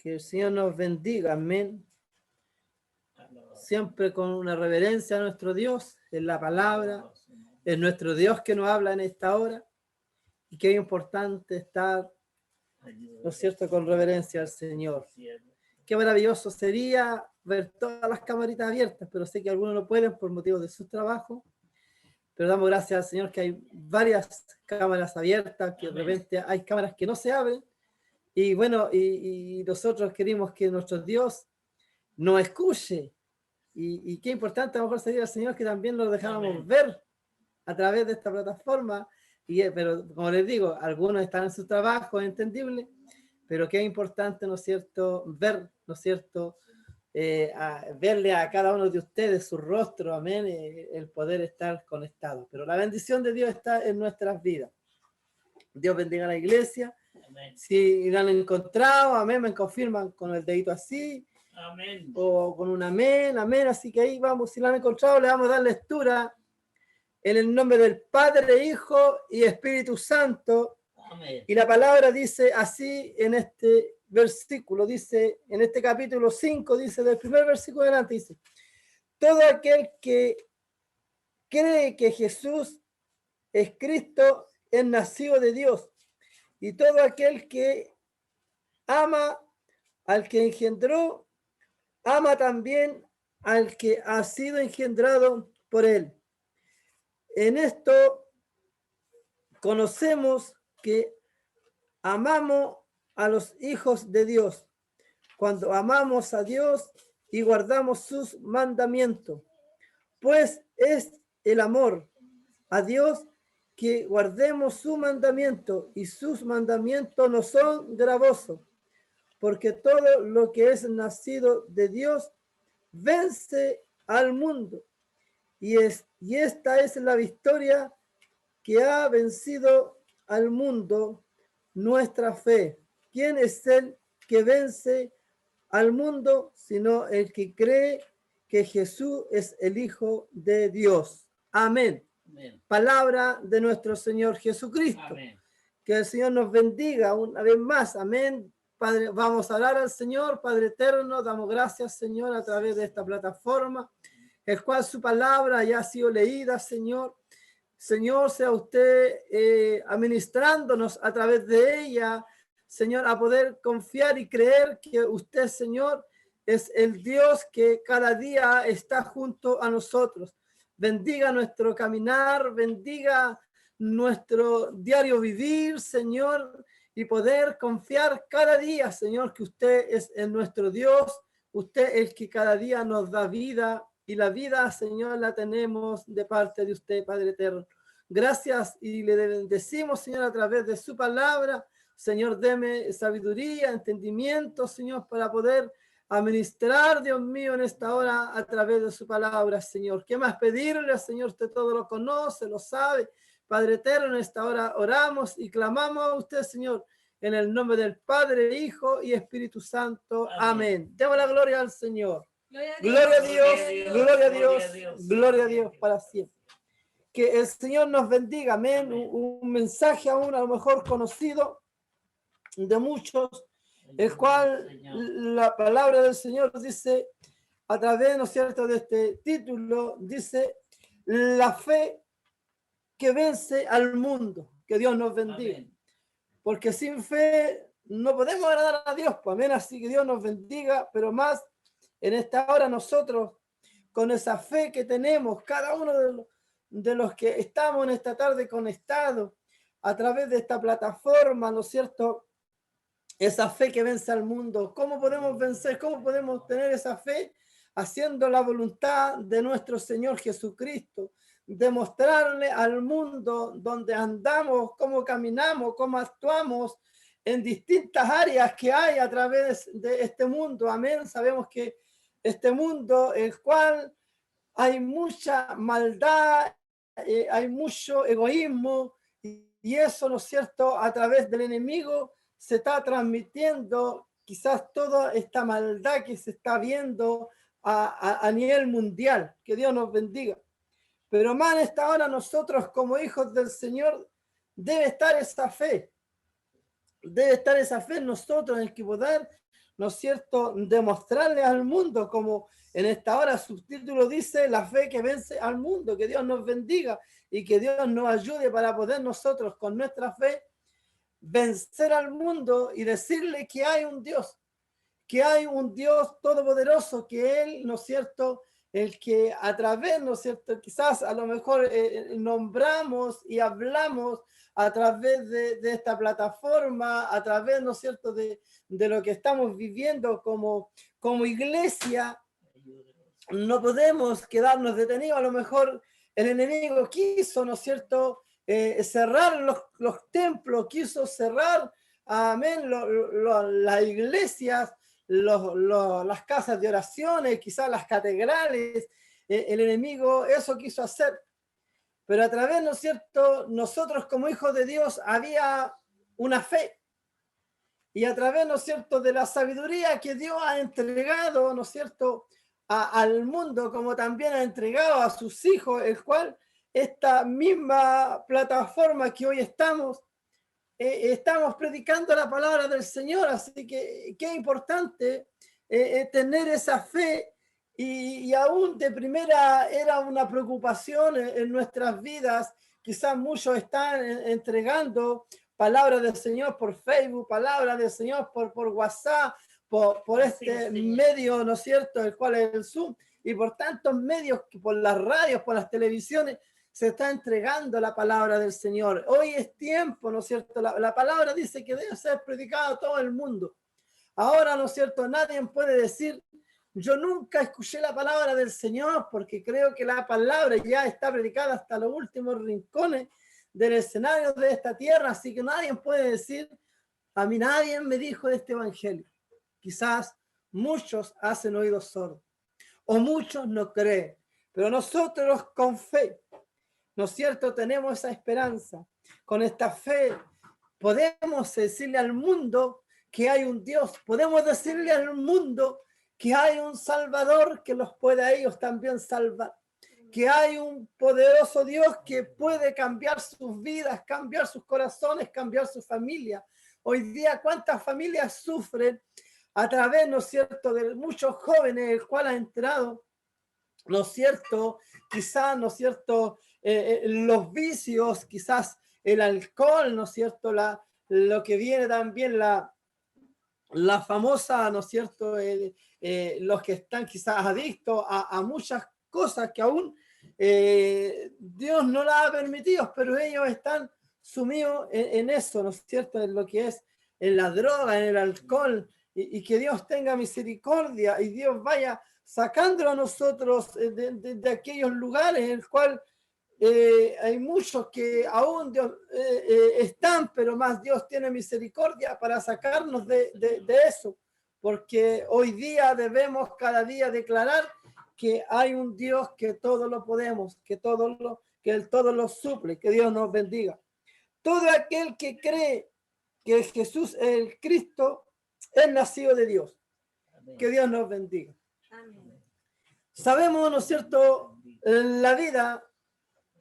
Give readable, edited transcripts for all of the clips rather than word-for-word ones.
Que el Señor nos bendiga, amén. Siempre con una reverencia a nuestro Dios, en la palabra, es nuestro Dios que nos habla en esta hora, y qué importante estar, ¿no es cierto?, con reverencia al Señor. Qué maravilloso sería ver todas las camaritas abiertas, pero sé que algunos no pueden por motivos de su trabajo, pero damos gracias al Señor que hay varias cámaras abiertas, que de repente hay cámaras que no se abren, y bueno, y nosotros queremos que nuestro Dios nos escuche. Y qué importante a lo mejor sería al Señor que también lo dejáramos ver a través de esta plataforma. Pero como les digo, algunos están en su trabajo, es entendible, pero qué importante, ¿no es cierto?, ver, ¿no es cierto?, verle a cada uno de ustedes su rostro, amén, el poder estar conectado. Pero la bendición de Dios está en nuestras vidas. Dios bendiga a la iglesia. Amén. Si la han encontrado, amén, me confirman con el dedito así. Amén. O con un amén, amén. Así que ahí vamos, si la han encontrado, le vamos a dar lectura en el nombre del Padre, Hijo y Espíritu Santo. Amén. Y la palabra dice así en este versículo, dice en este capítulo 5, dice del primer versículo adelante, dice: todo aquel que cree que Jesús es Cristo es nacido de Dios, y todo aquel que ama al que engendró, ama también al que ha sido engendrado por él. En esto conocemos que amamos a los hijos de Dios, cuando amamos a Dios y guardamos sus mandamientos. Pues es el amor a Dios que guardemos su mandamiento, y sus mandamientos no son gravosos, porque todo lo que es nacido de Dios vence al mundo, y esta es la victoria que ha vencido al mundo, nuestra fe. ¿Quién es el que vence al mundo sino el que cree que Jesús es el Hijo de Dios? Amén. Amén. Palabra de nuestro Señor Jesucristo. Amén. Que el Señor nos bendiga una vez más. Amén. Padre, vamos a orar al Señor. Padre eterno, damos gracias, Señor, a través de esta plataforma, el cual su palabra ya ha sido leída, Señor. Señor, sea usted administrándonos a través de ella, Señor, a poder confiar y creer que usted, Señor, es el Dios que cada día está junto a nosotros. Bendiga nuestro caminar, bendiga nuestro diario vivir, Señor, y poder confiar cada día, Señor, que usted es nuestro Dios, usted es el que cada día nos da vida, y la vida, Señor, la tenemos de parte de usted, Padre eterno. Gracias, y le bendecimos, Señor, a través de su palabra. Señor, deme sabiduría, entendimiento, Señor, para poder administrar, Dios mío, en esta hora a través de su palabra, Señor. ¿Qué más pedirle, Señor? Usted todo lo conoce, lo sabe. Padre eterno, en esta hora oramos y clamamos a usted, Señor, en el nombre del Padre, Hijo y Espíritu Santo. Amén. Demos la gloria al Señor. Gloria a Dios, gloria a Dios, gloria a Dios para siempre. Que el Señor nos bendiga, amén. Un mensaje aún a lo mejor conocido de muchos, el cual la palabra del Señor dice a través, ¿no es cierto?, de este título, dice: la fe que vence al mundo. Que Dios nos bendiga. Amén. Porque sin fe no podemos agradar a Dios, pues, amén. Así que Dios nos bendiga, pero más en esta hora nosotros, con esa fe que tenemos, cada uno de los que estamos en esta tarde conectados a través de esta plataforma, ¿no es cierto?, esa fe que vence al mundo. ¿Cómo podemos vencer? ¿Cómo podemos tener esa fe? Haciendo la voluntad de nuestro Señor Jesucristo, demostrarle al mundo donde andamos, cómo caminamos, cómo actuamos en distintas áreas que hay a través de este mundo. Amén. Sabemos que este mundo, el cual hay mucha maldad, hay mucho egoísmo, y eso, ¿no es cierto?, a través del enemigo se está transmitiendo quizás toda esta maldad que se está viendo a nivel mundial. Que Dios nos bendiga. Pero más en esta hora nosotros como hijos del Señor debe estar esa fe en nosotros, en el que poder ¿no es cierto?, demostrarle al mundo, como en esta hora su subtítulo dice, la fe que vence al mundo. Que Dios nos bendiga y que Dios nos ayude para poder nosotros con nuestra fe vencer al mundo y decirle que hay un Dios, que hay un Dios todopoderoso, que Él, ¿no es cierto?, el que a través, ¿no es cierto?, quizás a lo mejor nombramos y hablamos a través de esta plataforma, a través, ¿no es cierto?, de lo que estamos viviendo como iglesia. No podemos quedarnos detenidos. A lo mejor el enemigo quiso, ¿no es cierto?, cerrar los templos, quiso cerrar, amén, las iglesias, las casas de oraciones, quizás las catedrales. El enemigo eso quiso hacer. Pero a través, ¿no es cierto?, nosotros como hijos de Dios había una fe. Y a través, ¿no es cierto?, de la sabiduría que Dios ha entregado, ¿no es cierto?, al mundo, como también ha entregado a sus hijos, el cual esta misma plataforma que hoy estamos predicando la palabra del Señor. Así que qué importante tener esa fe, y aún de primera era una preocupación en nuestras vidas. Quizás muchos están entregando palabras del Señor por Facebook, palabras del Señor por WhatsApp, por este medio, ¿no es cierto?, el cual es el Zoom, y por tantos medios, por las radios, por las televisiones, se está entregando la palabra del Señor. Hoy es tiempo, ¿no es cierto? La palabra dice que debe ser predicada a todo el mundo. Ahora, ¿no es cierto?, nadie puede decir, yo nunca escuché la palabra del Señor, porque creo que la palabra ya está predicada hasta los últimos rincones del escenario de esta tierra. Así que nadie puede decir, a mí nadie me dijo de este evangelio. Quizás muchos hacen oídos sordos, o muchos no creen, pero nosotros con fe, ¿no es cierto?, tenemos esa esperanza. Con esta fe podemos decirle al mundo que hay un Dios, podemos decirle al mundo que hay un Salvador que los puede a ellos también salvar, que hay un poderoso Dios que puede cambiar sus vidas, cambiar sus corazones, cambiar su familia. Hoy día, ¿cuántas familias sufren a través, ¿no es cierto?, de muchos jóvenes, el cual ha entrado, ¿no es cierto?, quizás, ¿no es cierto?, los vicios, quizás el alcohol, ¿no es cierto?, lo que viene también la famosa, ¿no es cierto?, los que están quizás adictos a muchas cosas que aún Dios no las ha permitido, pero ellos están sumidos en eso, ¿no es cierto?, en lo que es en la droga, en el alcohol, y que Dios tenga misericordia y Dios vaya sacándolo a nosotros de aquellos lugares en el cual hay muchos que aún Dios, están, pero más Dios tiene misericordia para sacarnos de eso, porque hoy día debemos cada día declarar que hay un Dios que todo lo podemos, que Él todo lo suple. Que Dios nos bendiga. Todo aquel que cree que Jesús es el Cristo es nacido de Dios. Que Dios nos bendiga. Amén. Sabemos, ¿no es cierto?, en la vida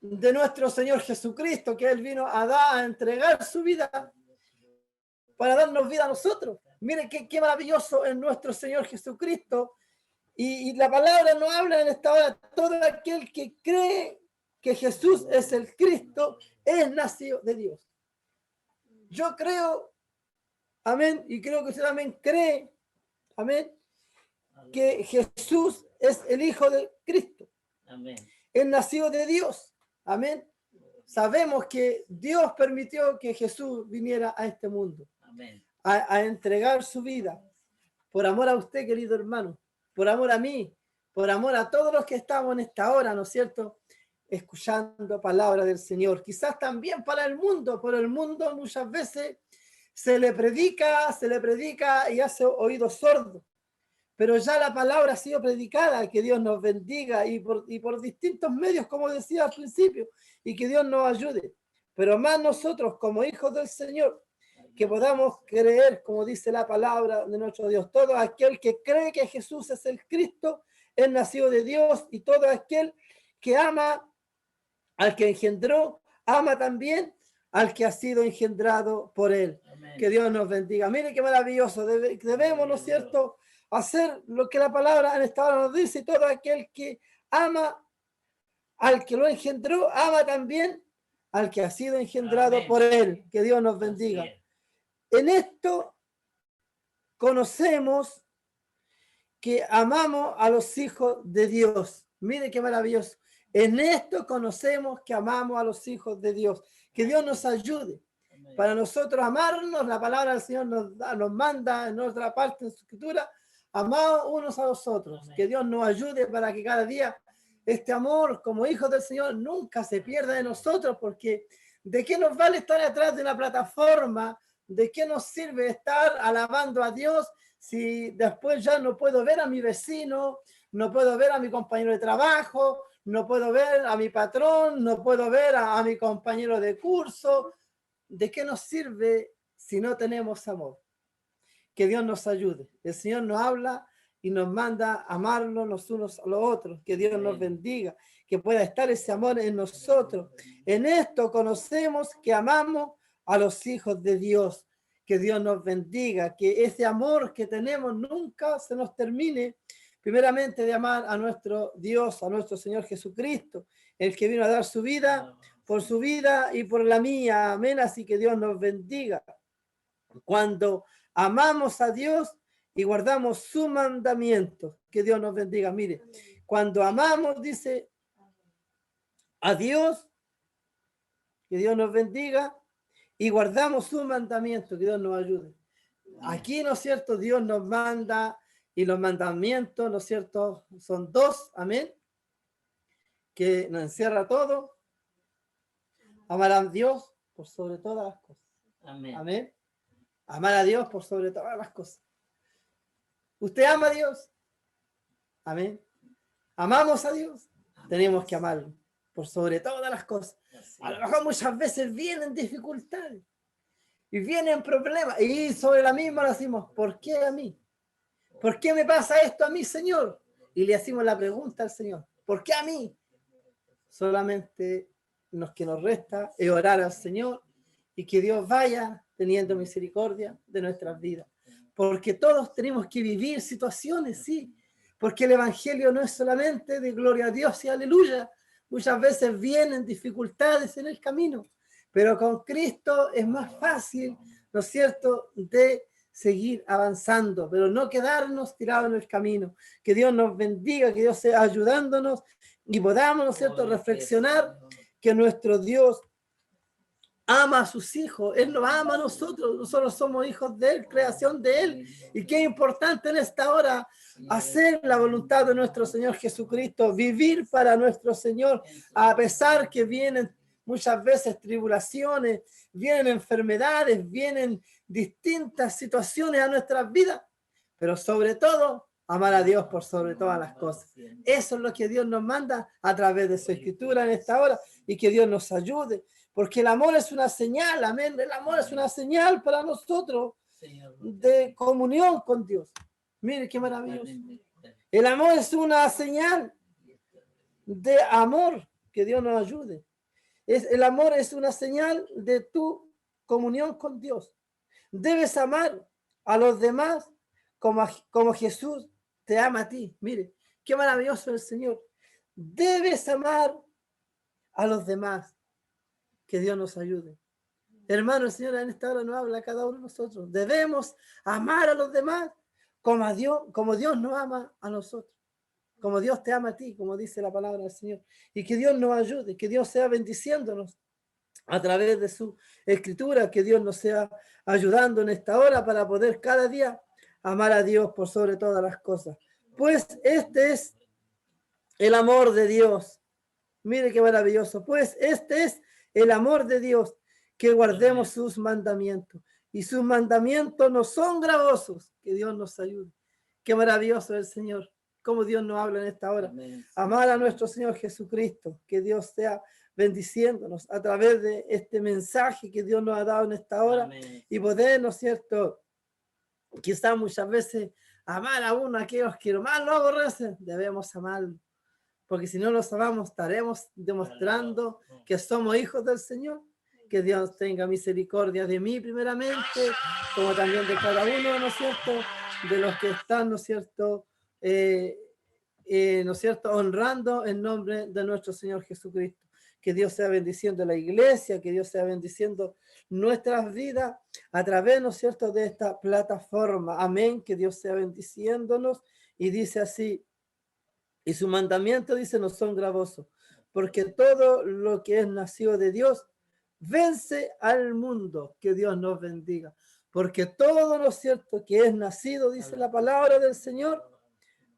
de nuestro Señor Jesucristo, que Él vino a entregar su vida para darnos vida a nosotros. Miren qué maravilloso es nuestro Señor Jesucristo. Y la palabra nos habla en esta hora, todo aquel que cree que Jesús es el Cristo es nacido de Dios. Yo creo, amén, y creo que usted también cree, amén, que Jesús es el Hijo de Cristo. Amén. Es nacido de Dios. Amén. Sabemos que Dios permitió que Jesús viniera a este mundo. Amén. A entregar su vida por amor a usted, querido hermano, por amor a mí, por amor a todos los que estamos en esta hora, ¿no es cierto?, escuchando palabra del Señor. Quizás también para el mundo, pero el mundo muchas veces se le predica y hace oídos sordos. Pero ya la palabra ha sido predicada. Que Dios nos bendiga, y por distintos medios, como decía al principio, y que Dios nos ayude. Pero más nosotros como hijos del Señor, que podamos creer, como dice la palabra de nuestro Dios. Todo aquel que cree que Jesús es el Cristo es nacido de Dios, y todo aquel que ama al que engendró, ama también al que ha sido engendrado por él. Amén. Que Dios nos bendiga. Mire qué maravilloso. Debemos, ¿no es cierto?, hacer lo que la palabra en esta hora nos dice. Y todo aquel que ama al que lo engendró, ama también al que ha sido engendrado Amén. por él. Que Dios nos bendiga. En esto conocemos que amamos a los hijos de Dios. Mire qué maravilloso. En esto conocemos que amamos a los hijos de Dios. Que Dios nos ayude. Amén. Para nosotros amarnos, la palabra del Señor nos manda en otra parte de su escritura, amados unos a los otros. Amén. Que Dios nos ayude para que cada día este amor como hijos del Señor nunca se pierda de nosotros, porque ¿de qué nos vale estar atrás de una plataforma? ¿De qué nos sirve estar alabando a Dios si después ya no puedo ver a mi vecino, no puedo ver a mi compañero de trabajo, no puedo ver a mi patrón, no puedo ver a mi compañero de curso? ¿De qué nos sirve si no tenemos amor? Que Dios nos ayude. El Señor nos habla y nos manda a amarnos los unos a los otros. Que Dios nos bendiga, que pueda estar ese amor en nosotros. En esto conocemos que amamos a los hijos de Dios. Que Dios nos bendiga, que ese amor que tenemos nunca se nos termine. Primeramente de amar a nuestro Dios, a nuestro Señor Jesucristo, el que vino a dar su vida por su vida y por la mía. Amén. Así que Dios nos bendiga. Cuando amamos a Dios y guardamos su mandamiento, que Dios nos bendiga. Mire, cuando amamos, dice, a Dios, que Dios nos bendiga, y guardamos su mandamiento, que Dios nos ayude. Aquí, ¿no es cierto?, Dios nos manda, y los mandamientos, ¿no es cierto?, son dos, amén, que nos encierra todo. Amar a Dios por sobre todas las cosas. Amén. Amén. Amar a Dios por sobre todas las cosas. ¿Usted ama a Dios? Amén. ¿Amamos a Dios? Tenemos que amarlo por sobre todas las cosas. A lo mejor muchas veces vienen dificultades y vienen problemas y sobre la misma le decimos, ¿por qué a mí? ¿Por qué me pasa esto a mí, Señor? Y le hacemos la pregunta al Señor, ¿por qué a mí? Solamente lo que nos resta es orar al Señor y que Dios vaya teniendo misericordia de nuestras vidas. Porque todos tenemos que vivir situaciones, sí. Porque el Evangelio no es solamente de gloria a Dios y aleluya. Muchas veces vienen dificultades en el camino, pero con Cristo es más fácil, ¿no es cierto?, de seguir avanzando, pero no quedarnos tirados en el camino. Que Dios nos bendiga, que Dios sea ayudándonos y podamos, ¿no es cierto?, reflexionar que nuestro Dios ama a sus hijos, Él nos ama a nosotros somos hijos de Él, creación de Él, y qué importante en esta hora hacer la voluntad de nuestro Señor Jesucristo, vivir para nuestro Señor, a pesar que vienen muchas veces tribulaciones, vienen enfermedades, vienen distintas situaciones a nuestras vidas, pero sobre todo amar a Dios por sobre todas las cosas. Eso es lo que Dios nos manda a través de su escritura en esta hora, y que Dios nos ayude. Porque el amor es una señal, amén. El amor es una señal para nosotros de comunión con Dios. Mire qué maravilloso. El amor es una señal de amor. Que Dios nos ayude. El amor es una señal de tu comunión con Dios. Debes amar a los demás como Jesús te ama a ti. Mire, qué maravilloso el Señor. Debes amar a los demás. Que Dios nos ayude. Hermano, el Señor en esta hora nos habla a cada uno de nosotros. Debemos amar a los demás como Dios nos ama a nosotros. Como Dios te ama a ti, como dice la palabra del Señor. Y que Dios nos ayude, que Dios sea bendiciéndonos a través de su escritura, que Dios nos sea ayudando en esta hora para poder cada día amar a Dios por sobre todas las cosas. Pues este es el amor de Dios. Mire qué maravilloso. Pues este es el amor de Dios, que guardemos sus mandamientos. Y sus mandamientos no son gravosos. Que Dios nos ayude. Qué maravilloso es el Señor. Cómo Dios nos habla en esta hora. Amén. Amar a nuestro Señor Jesucristo. Que Dios sea bendiciéndonos a través de este mensaje que Dios nos ha dado en esta hora. Amén. Y poder, ¿no es cierto?, quizás muchas veces amar a uno, a aquellos que más lo aborrecen. Debemos amarlo. Porque si no los amamos, estaremos demostrando que somos hijos del Señor, que Dios tenga misericordia de mí primeramente, como también de cada uno, ¿no es cierto?, de los que están, ¿no es cierto?, ¿no es cierto?, honrando el nombre de nuestro Señor Jesucristo. Que Dios sea bendiciendo la iglesia, que Dios sea bendiciendo nuestras vidas a través, ¿no es cierto?, de esta plataforma. Amén, que Dios sea bendiciéndonos. Y dice así, y su mandamiento, dice, no son gravosos, porque todo lo que es nacido de Dios vence al mundo. Que Dios nos bendiga. Porque todo lo cierto que es nacido, dice la palabra del Señor,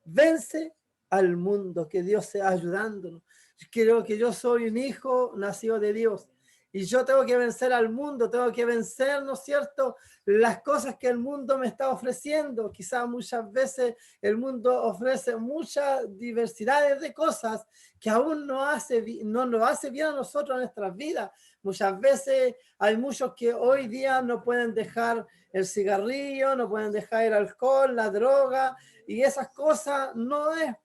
vence al mundo. Que Dios sea ayudándonos. Creo que yo soy un hijo nacido de Dios y yo tengo que vencer al mundo, tengo que vencer, ¿no es cierto?, las cosas que el mundo me está ofreciendo. Quizás muchas veces el mundo ofrece muchas diversidades de cosas que aún no nos hace bien a nosotros en nuestras vidas. Muchas veces hay muchos que hoy día no pueden dejar el cigarrillo, no pueden dejar el alcohol, la droga, y esas cosas no es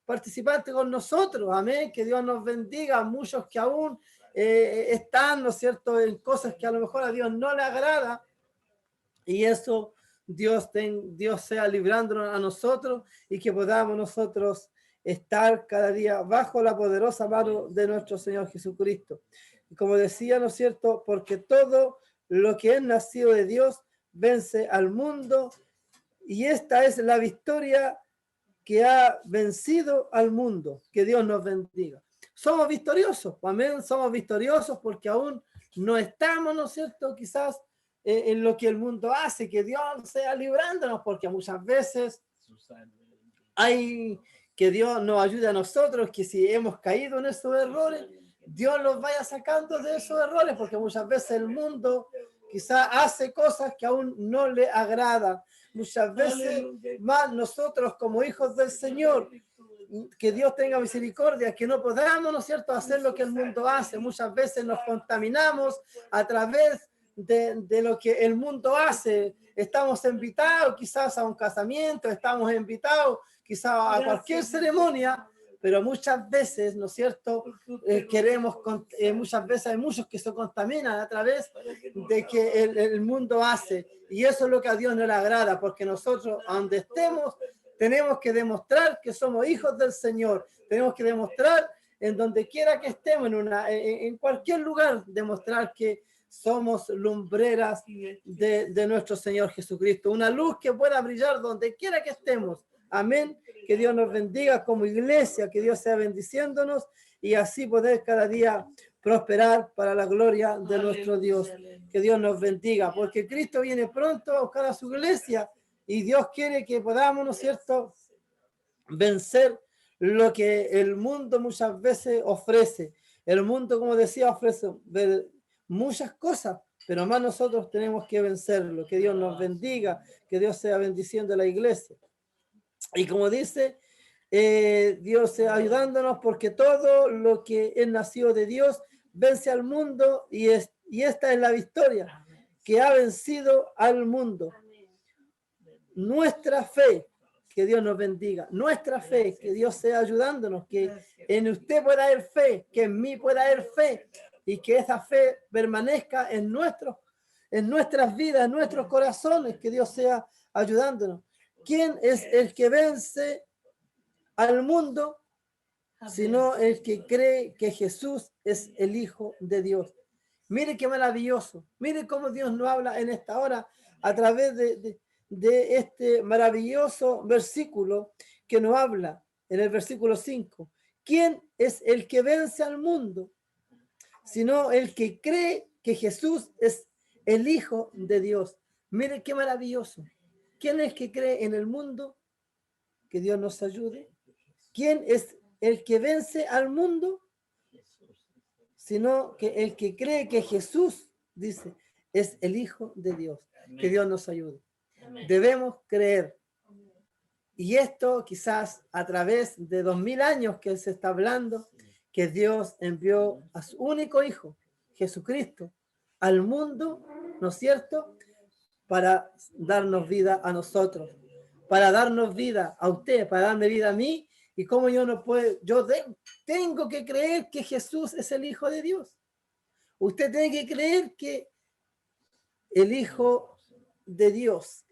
participante con nosotros. Amén, que Dios nos bendiga. Muchos que aún están, ¿no es cierto?, en cosas que a lo mejor a Dios no le agrada, y eso Dios sea librándonos a nosotros y que podamos nosotros estar cada día bajo la poderosa mano de nuestro Señor Jesucristo. Y como decía, ¿no es cierto?, porque todo lo que es nacido de Dios vence al mundo, y esta es la victoria que ha vencido al mundo. Que Dios nos bendiga. Somos victoriosos, amén, somos victoriosos porque aún no estamos, ¿no es cierto?, quizás en lo que el mundo hace. Que Dios sea librándonos, porque muchas veces hay que Dios nos ayude a nosotros, que si hemos caído en esos errores, Dios los vaya sacando de esos errores, porque muchas veces el mundo quizás hace cosas que aún no le agradan. Muchas veces más nosotros como hijos del Señor, que Dios tenga misericordia, que no podamos, ¿no es cierto?, hacer lo que el mundo hace. Muchas veces nos contaminamos a través de lo que el mundo hace. Estamos invitados quizás a un casamiento, estamos invitados quizás a cualquier ceremonia, pero muchas veces, ¿no es cierto?, muchas veces hay muchos que se contaminan a través de que el mundo hace, y eso es lo que a Dios no le agrada, porque nosotros, donde estemos, tenemos que demostrar que somos hijos del Señor. Tenemos que demostrar en donde quiera que estemos, en cualquier lugar, demostrar que somos lumbreras de nuestro Señor Jesucristo. Una luz que pueda brillar donde quiera que estemos. Amén. Que Dios nos bendiga como iglesia, que Dios sea bendiciéndonos y así poder cada día prosperar para la gloria de nuestro Dios. Que Dios nos bendiga, porque Cristo viene pronto a buscar a su iglesia y Dios quiere que podamos, ¿no es cierto?, vencer lo que el mundo muchas veces ofrece. El mundo, como decía, ofrece muchas cosas, pero más nosotros tenemos que vencerlo. Que Dios nos bendiga, que Dios sea bendiciendo a la iglesia. Y como dice, Dios sea ayudándonos, porque todo lo que es nacido de Dios vence al mundo, y esta es la victoria que ha vencido al mundo. Nuestra fe, que Dios nos bendiga, nuestra fe, que Dios sea ayudándonos, que en usted pueda haber fe, que en mí pueda haber fe, y que esa fe permanezca en nuestras vidas, en nuestros corazones. Que Dios sea ayudándonos. ¿Quién es el que vence al mundo? Sino el que cree que Jesús es el Hijo de Dios. Mire qué maravilloso. Mire cómo Dios nos habla en esta hora a través de este maravilloso versículo que nos habla en el versículo 5. ¿Quién es el que vence al mundo? Sino el que cree que Jesús es el Hijo de Dios. Mire qué maravilloso. ¿Quién es el que cree en el mundo? Que Dios nos ayude. ¿Quién es el que vence al mundo? Sino que el que cree que Jesús, dice, es el Hijo de Dios. Que Dios nos ayude. Debemos creer. Y esto quizás a través de 2000 años que se está hablando, que Dios envió a su único Hijo, Jesucristo, al mundo, ¿no es cierto?, para darnos vida a nosotros, para darnos vida a usted, para darme vida a mí. Y como yo no puedo, tengo que creer que Jesús es el Hijo de Dios. Usted tiene que creer que el Hijo de Dios,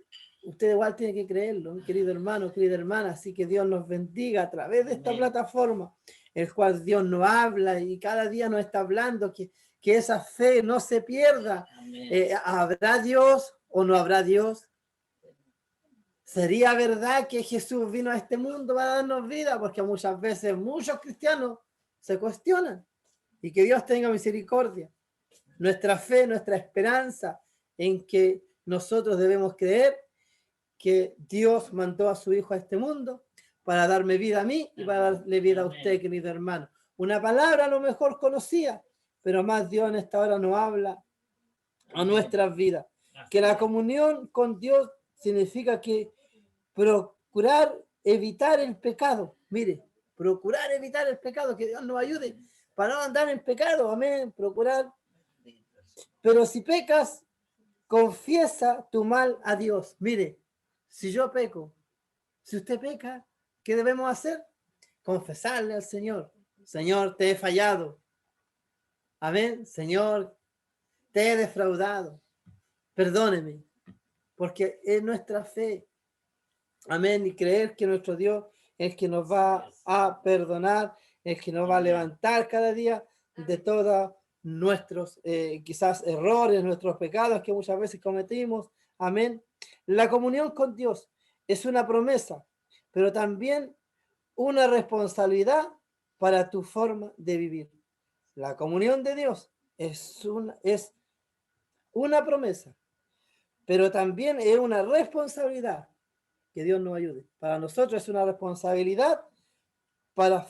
usted igual tiene que creerlo, querido hermano, querida hermana, así que Dios nos bendiga a través de esta plataforma, el cual Dios nos habla y cada día nos está hablando, que esa fe no se pierda. ¿Habrá Dios o no habrá Dios? ¿Sería verdad que Jesús vino a este mundo para darnos vida? Porque muchas veces muchos cristianos se cuestionan. Y que Dios tenga misericordia. Nuestra fe, nuestra esperanza en que nosotros debemos creer que Dios mandó a su Hijo a este mundo para darme vida a mí y para darle vida a usted, querido hermano. Una palabra a lo mejor conocida, pero más Dios en esta hora nos habla a nuestras vidas. Que la comunión con Dios significa que procurar evitar el pecado. Mire, procurar evitar el pecado, que Dios nos ayude para no andar en pecado. Amén. Procurar. Pero si pecas, confiesa tu mal a Dios. Mire, si yo peco, si usted peca, ¿qué debemos hacer? Confesarle al Señor. Señor, te he fallado. Amén. Señor, te he defraudado. Perdóneme. Porque es nuestra fe. Amén. Y creer que nuestro Dios es el que nos va a perdonar, el que nos va a levantar cada día de todos nuestros quizás errores, nuestros pecados que muchas veces cometimos. Amén. La comunión con Dios es una promesa, pero también una responsabilidad para tu forma de vivir. La comunión de Dios es una promesa, pero también es una responsabilidad. Que Dios nos ayude. Para nosotros es una responsabilidad para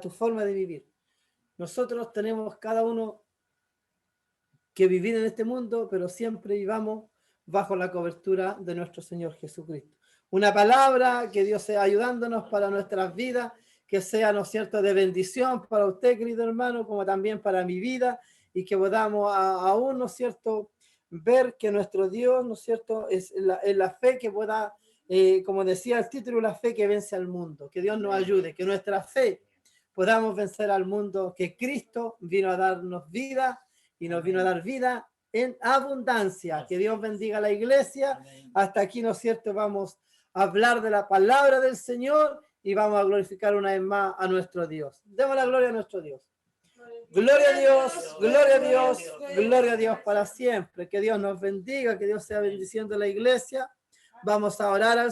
tu forma de vivir. Nosotros tenemos cada uno que vivir en este mundo, pero siempre vivamos bajo la cobertura de nuestro Señor Jesucristo. Una palabra que Dios sea ayudándonos para nuestras vidas, que sea, ¿no es cierto?, de bendición para usted, querido hermano, como también para mi vida, y que podamos aún, ¿no es cierto?, ver que nuestro Dios, ¿no es cierto?, es la fe que pueda, como decía el título, la fe que vence al mundo. Que Dios nos ayude, que nuestra fe podamos vencer al mundo, que Cristo vino a darnos vida y nos vino a dar vida en abundancia. Que Dios bendiga a la iglesia. Hasta aquí, ¿no es cierto?, vamos a hablar de la palabra del Señor y vamos a glorificar una vez más a nuestro Dios. Demos la gloria a nuestro Dios. Gloria a Dios, gloria a Dios, gloria a Dios para siempre. Que Dios nos bendiga, que Dios sea bendiciendo la iglesia. Vamos a orar al